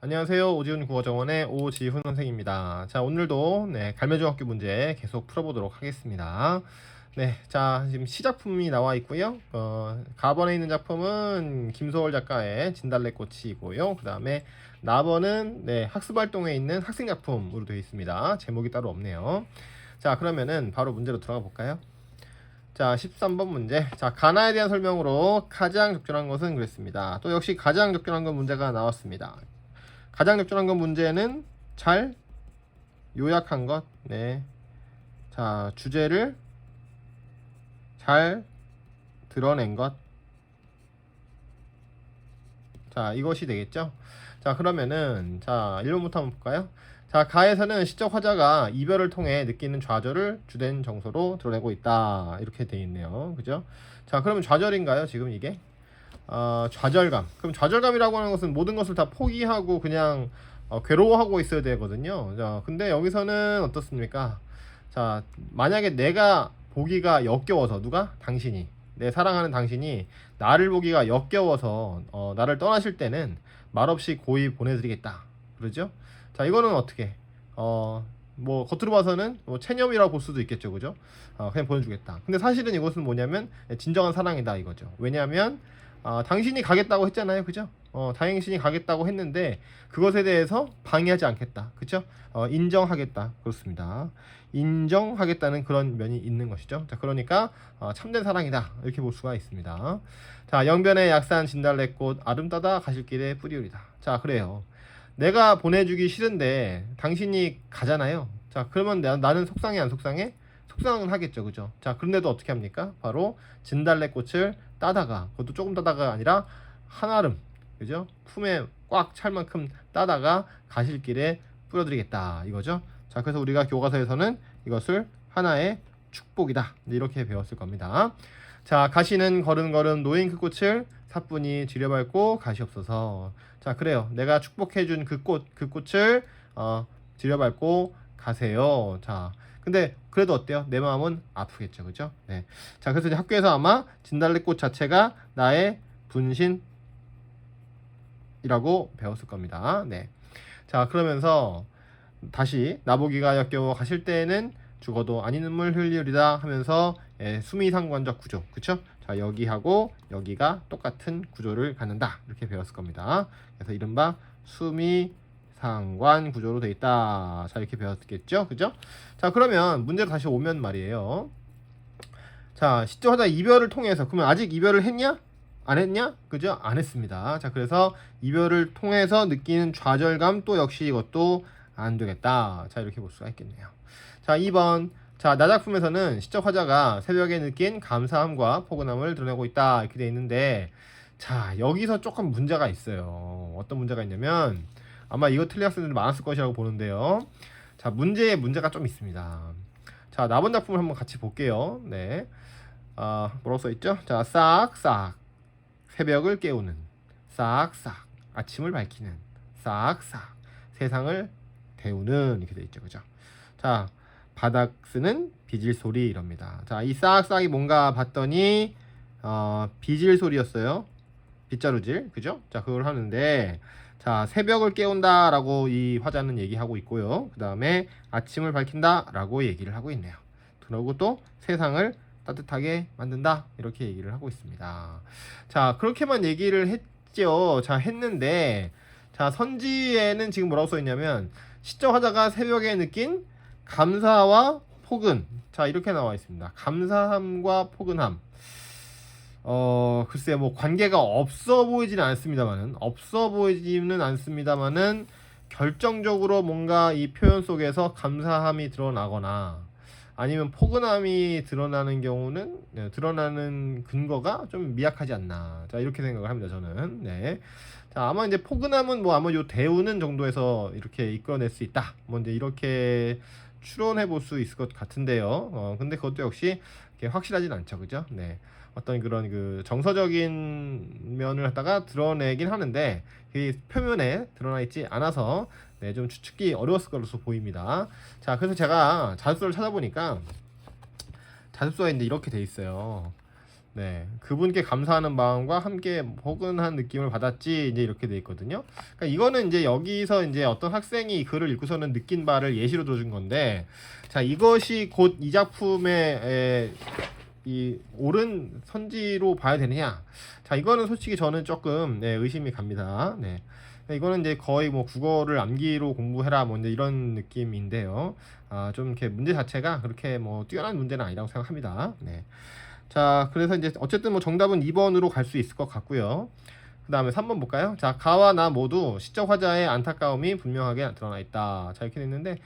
안녕하세요. 오지훈 국어정원의 오지훈 선생입니다. 자, 오늘도 갈매중학교 문제 계속 풀어보도록 하겠습니다. 자, 지금 시작품이 나와 있고요. 가번에 있는 작품은 김소월 작가의 진달래꽃이고요. 그 다음에 나번은 학습활동에 있는 학생작품으로 되어 있습니다. 제목이 따로 없네요. 자, 그러면은 바로 문제로 들어가 볼까요? 자, 13번 문제. 자, 가나에 대한 설명으로 가장 적절한 것은 그랬습니다. 또 역시 가장 적절한 건 문제가 나왔습니다. 가장 적절한 건 문제는 잘 요약한 것. 자, 주제를 잘 드러낸 것. 자, 이것이 되겠죠. 자, 그러면은 자, 1번부터 한번 볼까요? 자, 가에서는 시적 화자가 이별을 통해 느끼는 좌절을 주된 정서로 드러내고 있다. 이렇게 돼 있네요. 그죠? 자, 그러면 좌절인가요? 지금 이게? 좌절감. 그럼 좌절감이라고 하는 것은 모든 것을 다 포기하고 그냥 괴로워하고 있어야 되거든요. 자, 근데 여기서는 어떻습니까? 자, 만약에 내가 보기가 역겨워서 누가? 당신이. 내 사랑하는 당신이 나를 보기가 역겨워서 나를 떠나실 때는 말없이 고이 보내드리겠다. 그러죠? 자, 이거는 어떻게? 뭐 겉으로 봐서는 뭐 체념이라고 볼 수도 있겠죠, 그죠? 그냥 보내주겠다. 근데 사실은 이것은 뭐냐면 진정한 사랑이다 이거죠. 왜냐하면 당신이 가겠다고 했잖아요, 그죠? 당신이 가겠다고 했는데 그것에 대해서 방해하지 않겠다, 그죠? 인정하겠다, 그렇습니다. 인정하겠다는 그런 면이 있는 것이죠. 자, 그러니까 참된 사랑이다 이렇게 볼 수가 있습니다. 자, 영변의 약산 진달래꽃 아름다다 가실 길에 뿌리우리다. 자, 그래요. 내가 보내주기 싫은데 당신이 가잖아요. 자, 그러면 나는 속상해 안 속상해? 속상은 하겠죠, 그죠? 자, 그런데도 어떻게 합니까? 바로 진달래꽃을 따다가, 그것도 조금 따다가 아니라 한아름, 그죠? 품에 꽉 찰 만큼 따다가 가실 길에 뿌려드리겠다 이거죠. 자, 그래서 우리가 교과서에서는 이것을 하나의 축복이다 이렇게 배웠을 겁니다. 자, 가시는 걸음걸음 노인 그 꽃을 사뿐히 들여밟고 가시옵소서. 자, 그래요. 내가 축복해준 그 꽃을 들여밟고 가세요. 자, 근데 그래도 어때요? 내 마음은 아프겠죠, 그죠? 네. 자, 그래서 이제 학교에서 아마 진달래꽃 자체가 나의 분신이라고 배웠을 겁니다. 네. 자, 그러면서 다시 나보기가 역겨워 가실 때에는 죽어도 아닌 눈물 흘리리다 하면서 수미상관적 구조, 그쵸? 자, 여기하고 여기가 똑같은 구조를 갖는다 이렇게 배웠을 겁니다. 그래서 이른바 수미상관 구조로 되어 있다. 자, 이렇게 배웠겠죠, 그죠? 자, 그러면 문제로 다시 오면 말이에요. 자, 시적화자 이별을 통해서, 그러면 아직 이별을 했냐? 안 했냐? 그죠? 안 했습니다. 자, 그래서 이별을 통해서 느끼는 좌절감 또 역시 이것도 안 되겠다. 자, 이렇게 볼 수가 있겠네요. 자, 2번. 자, 나 작품에서는 시적 화자가 새벽에 느낀 감사함과 포근함을 드러내고 있다. 이렇게 돼 있는데, 자, 여기서 조금 문제가 있어요. 어떤 문제가 있냐면, 아마 이거 틀린 학생들이 많았을 것이라고 보는데요. 자, 문제가 좀 있습니다. 자, 나번 작품을 한번 같이 볼게요. 네. 뭐라고 써있죠? 자, 싹싹. 새벽을 깨우는. 싹싹. 아침을 밝히는. 싹싹. 세상을 데우는. 이렇게 돼 있죠. 그죠? 자, 바닥 쓰는 비질 소리 이럽니다. 자, 이 싹싹이 뭔가 봤더니 비질 소리였어요. 빗자루질, 그죠? 자, 그걸 하는데, 자, 새벽을 깨운다 라고 이 화자는 얘기하고 있고요. 그 다음에 아침을 밝힌다 라고 얘기를 하고 있네요. 그리고 또 세상을 따뜻하게 만든다 이렇게 얘기를 하고 있습니다. 자, 그렇게만 얘기를 했죠. 자, 했는데, 자, 선지에는 지금 뭐라고 써있냐면 시적 화자가 새벽에 느낀 감사와 포근. 자, 이렇게 나와 있습니다. 감사함과 포근함. 글쎄, 뭐, 관계가 없어 보이지는 않습니다만은, 결정적으로 뭔가 이 표현 속에서 감사함이 드러나거나, 아니면 포근함이 드러나는 경우는, 드러나는 근거가 좀 미약하지 않나. 자, 이렇게 생각을 합니다, 저는. 네. 자, 아마 이제 포근함은 뭐, 아마 요 데우는 정도에서 이렇게 이끌어낼 수 있다. 뭐, 이제 이렇게 추론해 볼 수 있을 것 같은데요. 근데 그것도 역시 확실하진 않죠, 그죠? 네. 어떤 그런 그 정서적인 면을 갖다가 드러내긴 하는데 이 표면에 드러나 있지 않아서 좀 추측이 어려웠을 것으로 보입니다. 자, 그래서 제가 자습서를 찾아보니까 자습서에 이제 이렇게 돼 있어요. 네, 그분께 감사하는 마음과 함께 포근한 느낌을 받았지 이제 이렇게 돼 있거든요. 그러니까 이거는 이제 여기서 이제 어떤 학생이 글을 읽고서는 느낀 바를 예시로 들어준 건데, 자 이것이 곧 이 작품의 이 옳은 선지로 봐야 되느냐? 자 이거는 솔직히 저는 조금 의심이 갑니다. 네. 이거는 이제 거의 뭐 국어를 암기로 공부해라 뭐 이제 이런 느낌인데요. 좀 이렇게 문제 자체가 그렇게 뭐 뛰어난 문제는 아니라고 생각합니다. 네. 자, 그래서 이제 어쨌든 뭐 정답은 2번으로 갈 수 있을 것 같고요. 그 다음에 3번 볼까요? 자, 가와 나 모두 시적 화자의 안타까움이 분명하게 드러나 있다. 자, 이렇게 됐는데,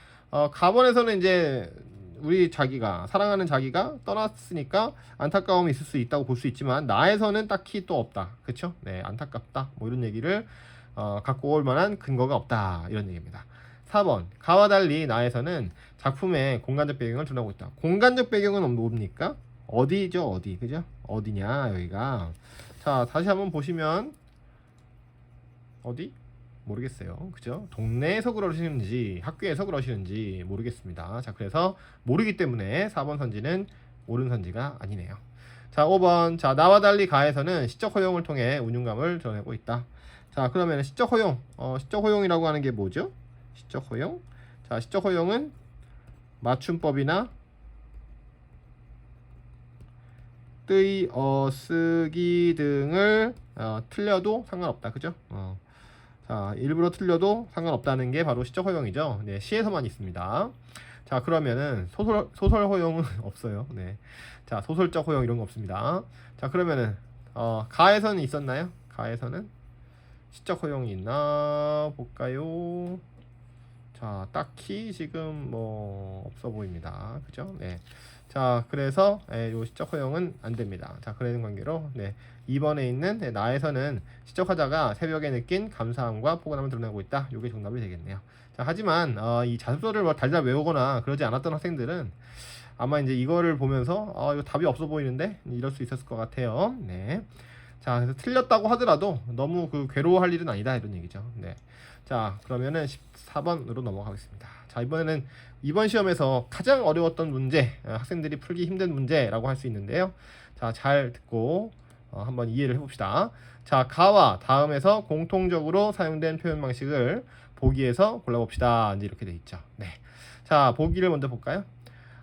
가번에서는 이제 우리 자기가, 사랑하는 자기가 떠났으니까 안타까움이 있을 수 있다고 볼 수 있지만, 나에서는 딱히 또 없다. 그쵸? 네, 안타깝다. 뭐 이런 얘기를, 갖고 올 만한 근거가 없다. 이런 얘기입니다. 4번, 가와 달리 나에서는 작품의 공간적 배경을 드러나고 있다. 공간적 배경은 뭡니까? 어디죠? 어디? 그죠? 어디냐? 여기가. 자, 다시 한번 보시면 어디? 모르겠어요. 그죠? 동네에서 그러시는지 학교에서 그러시는지 모르겠습니다. 자, 그래서 모르기 때문에 4번 선지는 옳은 선지가 아니네요. 자, 5번. 자, 나와 달리 가에서는 시적 허용을 통해 운용감을 드러내고 있다. 자, 그러면 시적 허용. 시적 허용이라고 하는 게 뭐죠? 시적 허용. 자, 시적 허용은 맞춤법이나 뜨이, 쓰기 등을 틀려도 상관없다. 그죠? 자, 일부러 틀려도 상관없다는 게 바로 시적 허용이죠. 네, 시에서만 있습니다. 자, 그러면은 소설 허용은 없어요. 네. 자, 소설적 허용 이런 거 없습니다. 자, 그러면은 가에서는 있었나요? 가에서는 시적 허용이 있나 볼까요? 자, 딱히 지금 뭐 없어 보입니다. 그죠? 네. 자, 그래서 요 시적 허용은 안 됩니다. 자, 그런 관계로 2번에 있는 나에서는 시적 화자가 새벽에 느낀 감사함과 포근함을 드러내고 있다. 요게 정답이 되겠네요. 자, 하지만 이 자습서를 뭐 달달 외우거나 그러지 않았던 학생들은 아마 이제 이거를 보면서 이거 답이 없어 보이는데 이럴 수 있었을 것 같아요. 네. 자, 그래서 틀렸다고 하더라도 너무 괴로워할 일은 아니다 이런 얘기죠. 네. 자, 그러면은 14번으로 넘어가겠습니다. 자, 이번에는 이번 시험에서 가장 어려웠던 문제, 학생들이 풀기 힘든 문제라고 할 수 있는데요. 자, 잘 듣고 한번 이해를 해봅시다. 자, 가와 다음에서 공통적으로 사용된 표현 방식을 보기에서 골라봅시다. 이제 이렇게 돼 있죠. 네. 자, 보기를 먼저 볼까요?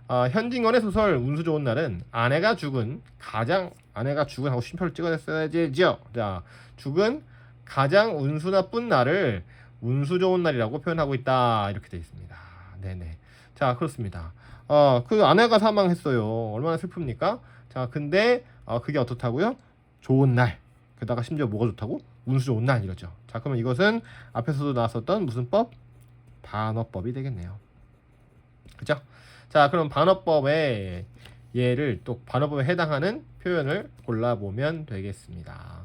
현진건의 소설 운수 좋은 날은 아내가 죽은 하고 쉼표를 찍어냈어야죠. 자, 죽은 가장 운수 나쁜 날을 운수 좋은 날이라고 표현하고 있다. 이렇게 되어 있습니다. 네네. 자, 그렇습니다. 그 아내가 사망했어요. 얼마나 슬픕니까? 자, 근데 그게 어떻다고요? 좋은 날. 게다가 심지어 뭐가 좋다고? 운수 좋은 날 이러죠. 자, 그러면 이것은 앞에서도 나왔었던 무슨 법? 반어법이 되겠네요. 그죠? 자, 그럼 반어법의 예를 또 반어법에 해당하는 표현을 골라보면 되겠습니다.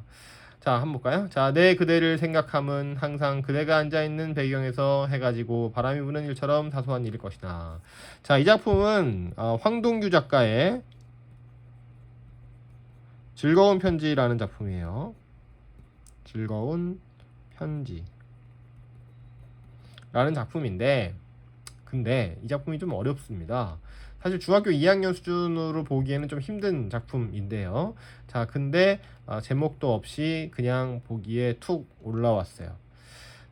자, 한번 볼까요? 자, 내 그대를 생각함은 항상 그대가 앉아있는 배경에서 해가지고 바람이 부는 일처럼 사소한 일일 것이다. 자, 이 작품은 황동규 작가의 즐거운 편지라는 작품이에요. 즐거운 편지 라는 작품인데, 근데 이 작품이 좀 어렵습니다. 사실 중학교 2학년 수준으로 보기에는 좀 힘든 작품인데요. 자, 근데 제목도 없이 그냥 보기에 툭 올라왔어요.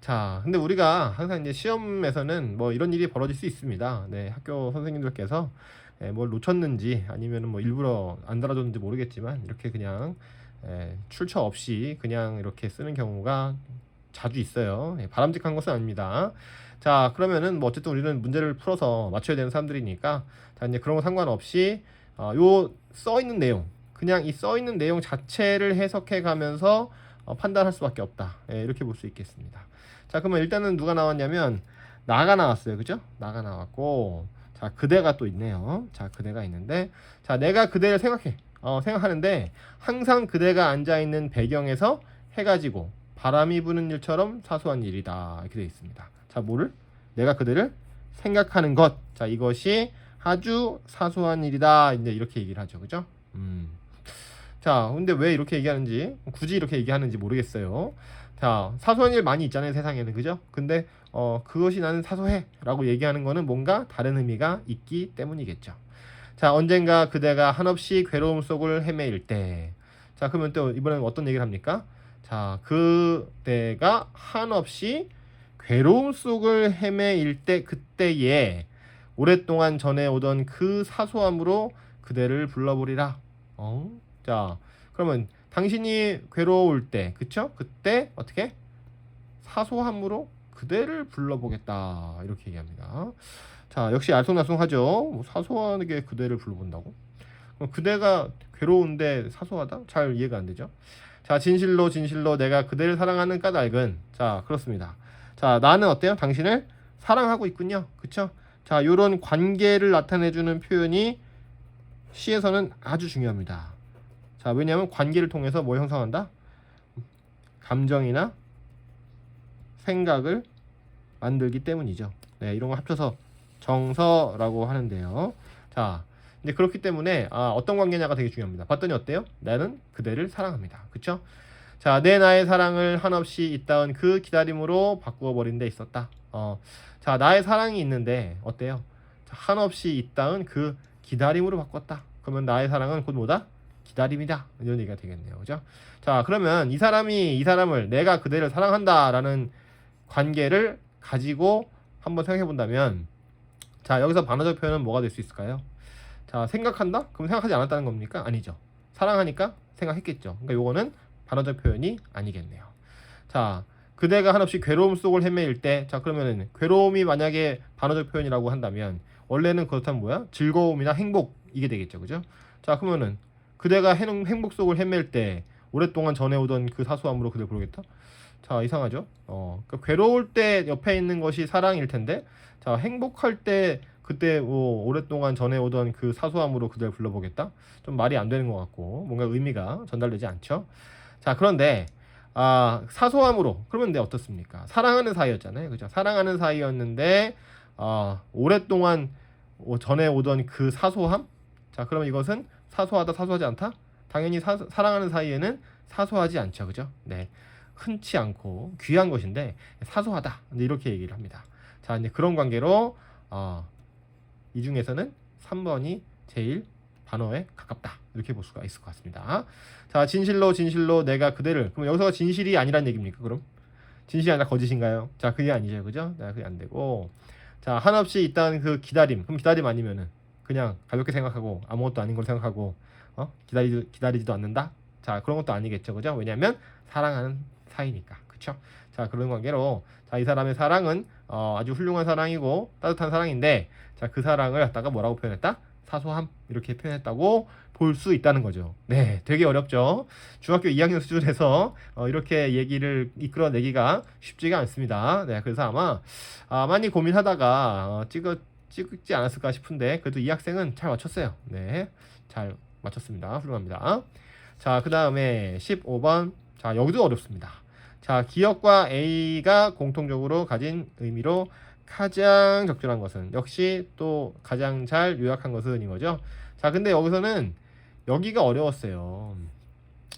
자, 근데 우리가 항상 이제 시험에서는 뭐 이런 일이 벌어질 수 있습니다. 네, 학교 선생님들께서 뭘 놓쳤는지 아니면 뭐 일부러 안 달아줬는지 모르겠지만 이렇게 그냥 출처 없이 그냥 이렇게 쓰는 경우가 자주 있어요. 바람직한 것은 아닙니다. 자, 그러면은 뭐 어쨌든 우리는 문제를 풀어서 맞춰야 되는 사람들이니까 자, 이제 그런 거 상관없이 요 써 있는 내용, 그냥 이 써 있는 내용 자체를 해석해 가면서 판단할 수밖에 없다. 이렇게 볼 수 있겠습니다. 자, 그러면 일단은 누가 나왔냐면 나가 나왔어요. 그죠? 나가 나왔고, 자, 그대가 또 있네요. 자, 그대가 있는데, 자, 내가 그대를 생각하는데 항상 그대가 앉아 있는 배경에서 해가지고 바람이 부는 일처럼 사소한 일이다. 이렇게 되어 있습니다. 자, 뭐를? 내가 그대를 생각하는 것. 자, 이것이 아주 사소한 일이다. 이제 이렇게 얘기를 하죠. 그죠? 자, 근데 왜 이렇게 얘기하는지, 굳이 이렇게 얘기하는지 모르겠어요. 자, 사소한 일 많이 있잖아요, 세상에는. 그죠? 근데 그것이 나는 사소해 라고 얘기하는 거는 뭔가 다른 의미가 있기 때문이겠죠. 자, 언젠가 그대가 한없이 괴로움 속을 헤매일 때. 자, 그러면 또 이번엔 어떤 얘기를 합니까? 자, 그대가 한없이 괴로움 속을 헤매일 때, 그때에 오랫동안 전해오던 그 사소함으로 그대를 불러보리라. 자, 그러면 당신이 괴로울 때, 그쵸? 그때 어떻게? 사소함으로 그대를 불러보겠다. 이렇게 얘기합니다. 자, 역시 알쏭달쏭하죠. 뭐 사소하게 그대를 불러본다고? 그럼 그대가 괴로운데 사소하다? 잘 이해가 안 되죠? 자, 진실로 진실로 내가 그대를 사랑하는 까닭은, 자, 그렇습니다. 자, 나는 어때요? 당신을 사랑하고 있군요. 그쵸? 자, 요런 관계를 나타내주는 표현이 시에서는 아주 중요합니다. 자, 왜냐하면 관계를 통해서 뭐 형성한다? 감정이나 생각을 만들기 때문이죠. 네, 이런 거 합쳐서 정서라고 하는데요. 자, 이제 그렇기 때문에 어떤 관계냐가 되게 중요합니다. 봤더니 어때요? 나는 그대를 사랑합니다. 그쵸? 자, 내 나의 사랑을 한없이 있다운 그 기다림으로 바꾸어 버린 데 있었다. 자, 나의 사랑이 있는데 어때요? 자, 한없이 있다운 그 기다림으로 바꿨다. 그러면 나의 사랑은 곧 뭐다? 기다림이다. 이런 얘기가 되겠네요. 그죠? 자, 그러면 이 사람을 내가 그대를 사랑한다라는 관계를 가지고 한번 생각해 본다면, 자, 여기서 반어적 표현은 뭐가 될 수 있을까요? 자, 생각한다? 그럼 생각하지 않았다는 겁니까? 아니죠. 사랑하니까 생각했겠죠. 그러니까 요거는 반어적 표현이 아니겠네요. 자, 그대가 한없이 괴로움 속을 헤매일 때, 자, 그러면은 괴로움이 만약에 반어적 표현이라고 한다면 원래는 그렇다면 뭐야? 즐거움이나 행복, 이게 되겠죠. 그죠? 자, 그러면은 그대가 행복 속을 헤맬 때 오랫동안 전해오던 그 사소함으로 그대를 부르겠다? 자, 이상하죠? 그러니까 괴로울 때 옆에 있는 것이 사랑일 텐데, 자, 행복할 때 그때 뭐 오랫동안 전해오던 그 사소함으로 그대를 불러보겠다? 좀 말이 안 되는 것 같고 뭔가 의미가 전달되지 않죠? 자, 그런데 사소함으로 그러면 근데 어떻습니까? 사랑하는 사이였잖아요. 그죠? 사랑하는 사이였는데 오랫동안 전해오던 그 사소함? 자, 그러면 이것은 사소하다, 사소하지 않다? 당연히 사랑하는 사이에는 사소하지 않죠. 그죠? 네. 흔치 않고 귀한 것인데 사소하다. 이렇게 얘기를 합니다. 자, 이제 그런 관계로 이 중에서는 3번이 제일 반어에 가깝다. 이렇게 볼 수가 있을 것 같습니다. 자, 진실로 진실로 내가 그대를. 그럼 여기서 진실이 아니란 얘기입니까? 그럼 진실이 아니라 거짓인가요? 자, 그게 아니죠. 그죠? 자, 그게 안 되고, 자, 한없이 있다는 그 기다림. 그럼 기다림 아니면은 그냥 가볍게 생각하고 아무것도 아닌 걸 생각하고 기다리지도 않는다. 자, 그런 것도 아니겠죠. 그죠? 왜냐하면 사랑하는 사이니까. 그쵸? 자, 그런 관계로, 자, 이 사람의 사랑은 아주 훌륭한 사랑이고 따뜻한 사랑인데, 자, 그 사랑을 갖다가 뭐라고 표현했다? 사소함, 이렇게 표현했다고 볼 수 있다는 거죠. 네, 되게 어렵죠. 중학교 2학년 수준에서 이렇게 얘기를 이끌어내기가 쉽지가 않습니다. 네, 그래서 아마 많이 고민하다가 찍지 않았을까 싶은데, 그래도 이 학생은 잘 맞췄어요. 네, 잘 맞췄습니다. 훌륭합니다. 자, 그 다음에 15번. 자, 여기도 어렵습니다. 자, 기억과 A가 공통적으로 가진 의미로 가장 적절한 것은, 역시 또 가장 잘 요약한 것은 이거죠. 자, 근데 여기서는 여기가 어려웠어요.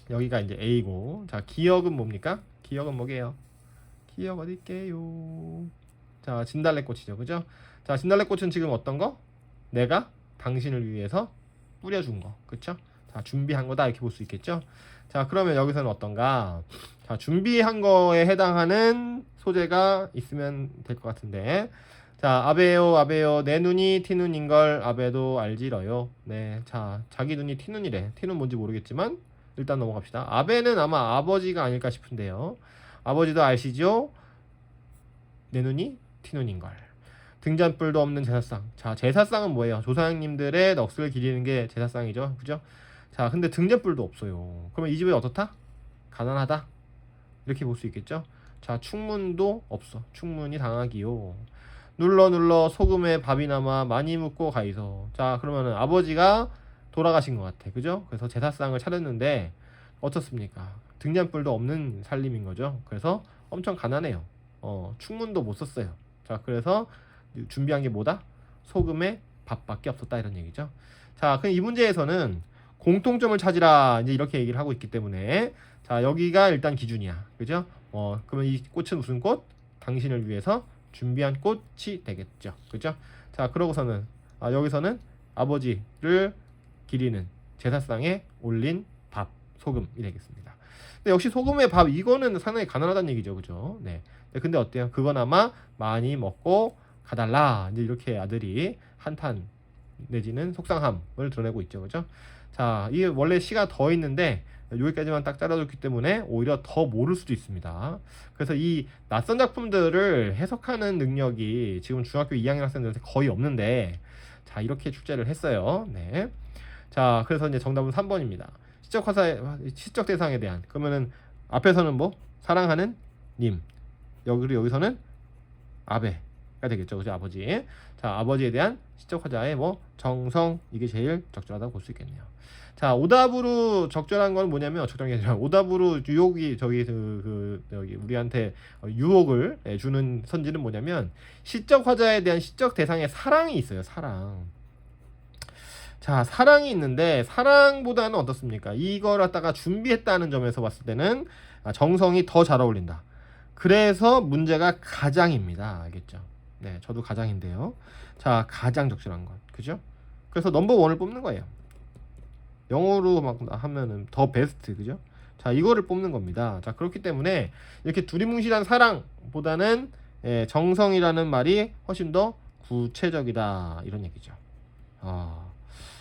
여기가 이제 A고, 자, 기억은 뭡니까? 기억은 뭐게요? 기억 어딜게요? 자, 진달래꽃이죠. 그죠? 자, 진달래꽃은 지금 어떤 거? 내가 당신을 위해서 뿌려준 거. 그쵸? 자, 준비한 거다. 이렇게 볼 수 있겠죠? 자, 그러면 여기서는 어떤가? 자, 준비한 거에 해당하는 소재가 있으면 될 것 같은데, 자, 아베요 내 눈이 티눈인걸 아베도 알지러요. 네, 자, 자기 눈이 티눈이래. 티눈 뭔지 모르겠지만 일단 넘어갑시다. 아베는 아마 아버지가 아닐까 싶은데요. 아버지도 아시죠? 내 눈이 티눈인걸. 등잔불도 없는 제사상. 자, 제사상은 뭐예요? 조상님들의 넋을 기리는 게 제사상이죠. 그죠? 자, 근데 등잔불도 없어요. 그러면 이 집이 어떻다? 가난하다. 이렇게 볼 수 있겠죠? 자, 충문도 없어. 충문이 당하기요. 눌러 소금에 밥이 남아 많이 묻고 가이소. 자, 그러면은 아버지가 돌아가신 것 같아. 그죠? 그래서 제사상을 차렸는데 어떻습니까? 등잔불도 없는 살림인 거죠. 그래서 엄청 가난해요. 충문도 못 썼어요. 자, 그래서 준비한 게 뭐다? 소금에 밥밖에 없었다, 이런 얘기죠. 자, 그럼 이 문제에서는 공통점을 찾으라, 이제 이렇게 얘기를 하고 있기 때문에, 자, 여기가 일단 기준이야. 그죠? 그러면 이 꽃은 무슨 꽃? 당신을 위해서 준비한 꽃이 되겠죠. 그죠? 자, 그러고서는 여기서는 아버지를 기리는 제사상에 올린 밥, 소금이 되겠습니다. 근데 역시 소금의 밥 이거는 상당히 가난하다는 얘기죠, 그죠? 네. 근데 어때요? 그거나마 많이 먹고 가달라. 이제 이렇게 아들이 한탄 내지는 속상함을 드러내고 있죠, 그죠? 자, 이게 원래 시가 더 있는데 여기까지만 딱 잘라줬기 때문에 오히려 더 모를 수도 있습니다. 그래서 이 낯선 작품들을 해석하는 능력이 지금 중학교 2학년 학생들한테 거의 없는데, 자, 이렇게 출제를 했어요. 네. 자, 그래서 이제 정답은 3번입니다. 시적 대상에 대한, 그러면은 앞에서는 뭐 사랑하는 님, 여기서는 아베가 되겠죠, 그죠? 아버지. 자, 아버지에 대한 시적 화자의 뭐 정성, 이게 제일 적절하다고 볼 수 있겠네요. 자, 오답으로 적절한 건 뭐냐면, 적절한 게 아니라 오답으로 유혹이 여기 우리한테 유혹을 주는 선지는 뭐냐면, 시적 화자에 대한 시적 대상의 사랑이 있어요. 사랑. 자, 사랑이 있는데 사랑보다는 어떻습니까? 이걸 갖다가 준비했다는 점에서 봤을 때는 정성이 더 잘 어울린다. 그래서 문제가 가장입니다. 알겠죠? 네, 저도 가장인데요. 자, 가장 적절한 것, 그죠? 그래서 넘버1을 뽑는 거예요. 영어로 막 하면은 더 베스트, 그죠? 자, 이거를 뽑는 겁니다. 자, 그렇기 때문에 이렇게 두리뭉실한 사랑보다는 정성이라는 말이 훨씬 더 구체적이다, 이런 얘기죠.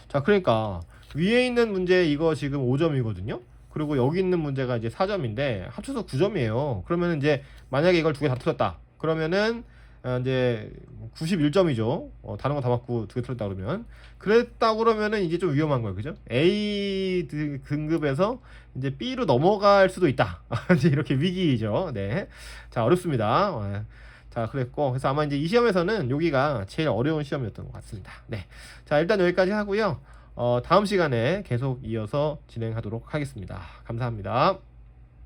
자, 그러니까 위에 있는 문제 이거 지금 5점이거든요. 그리고 여기 있는 문제가 이제 4점인데 합쳐서 9점이에요. 그러면 이제 만약에 이걸 두 개 다 틀렸다. 그러면은 이제 91점이죠. 다른 거 다 맞고 두 개 틀렸다 그러면. 그랬다 그러면은 이제 좀 위험한 거예요. 그죠? A 등급에서 이제 B로 넘어갈 수도 있다. 이제 이렇게 위기죠. 네. 자, 어렵습니다. 자, 그랬고, 그래서 아마 이제 이 시험에서는 여기가 제일 어려운 시험이었던 것 같습니다. 네. 자, 일단 여기까지 하고요. 다음 시간에 계속 이어서 진행하도록 하겠습니다. 감사합니다.